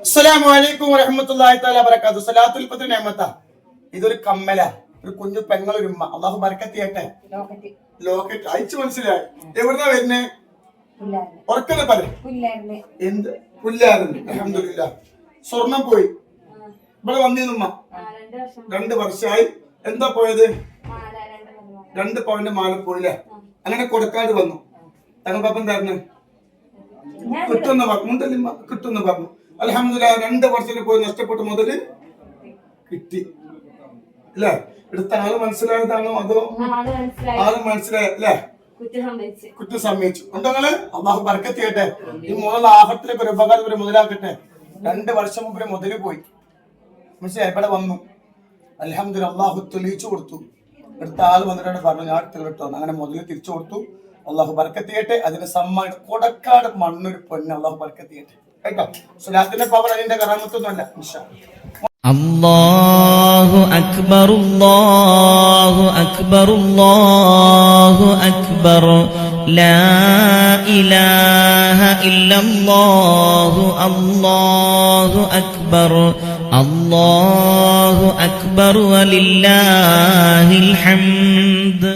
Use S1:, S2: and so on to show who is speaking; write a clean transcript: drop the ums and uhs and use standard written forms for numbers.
S1: അസ്സലാമു അലൈക്കും വറഹ്മത്തുള്ളാഹി തആല വബറകാതുഹു. സലാത്തുൽ ഫത്ർ നിഅമത്ത. ഇതൊരു കമ്മല, ഒരു കുഞ്ഞു പെങ്ങളൊരു ഉമ്മ. അല്ലാഹു ബർക്കത്ത് ചെയ്യട്ടെ. ലോക്കറ്റ് അയച്ചു മനസ്സിലായി. എവിടുന്നാ വരുന്നേ? ഉറക്കനെ പറയും. എന്ത് പുല്ലാറുണ്ട്? അൽഹംദുലില്ലാ. സ്വർണം പോയി. ഇവിടെ വന്നിരുന്നുമ്മ 2 വർഷമായി. എന്താ പോയത്? 2 പവന്റെ മാല പോയില്ലേ? അങ്ങനെ കൊടുക്കാതെ വന്നു. തങ്ങൾ പാപ്പൻ തരണം കിട്ടുമെന്ന് പറഞ്ഞു. കിട്ടുമെന്ന് പറഞ്ഞു. അൽഹംദുലില്ലാ. 2 വർഷത്തിൽ പോയി നഷ്ടപ്പെട്ട മുതല് കിട്ടി അല്ലേ? എടുത്ത ആള് മനസ്സിലായതാണോ അതോ ആള് മനസ്സിലായ അല്ലേ? കുറ്റം സമ്മതിച്ചു. ഉണ്ടോങ്ങള്? അള്ളാഹു ബർക്കത്ത് ചെയ്യട്ടെ. ഈ മുതൽ ആഹത്തിലേക്ക് ഒരു ഉപകാരം ഒരു മുതലാക്കട്ടെ. 2 വർഷം മുമ്പ് മുതല് പോയി. മനസ്സിലായി? ഇവിടെ വന്നു. അൽഹംദുലില്ലാ. അള്ളാഹു തെളിയിച്ചു കൊടുത്തു. എടുത്ത ആള് വന്നിട്ടാണ് പറഞ്ഞു ഞാൻ എടുത്ത് കിട്ടും. അങ്ങനെ മുതല് തിരിച്ചു കൊടുത്തു. അള്ളാഹു ബർക്കത്ത് ചെയ്യട്ടെ. അതിന് സമ്മാനം കൊടക്കാട് മണ്ണൊരു പൊന്ന്. അള്ളാഹു ബർക്കത്ത് ചെയ്യട്ടെ കേട്ടോ. സ്വലാത്തിന്റെ പവർ അതിന്റെ കറാമത്തൊന്നുമല്ല. ഇൻഷാ
S2: അല്ലാഹു അക്ബർ അല്ലാഹു അക്ബർ അല്ലാഹു അക്ബർ ലാ ഇലാഹ ഇല്ലല്ലാഹു അല്ലാഹു അക്ബർ അല്ലാഹു അക്ബർ വലില്ലാഹിൽ ഹംദ്.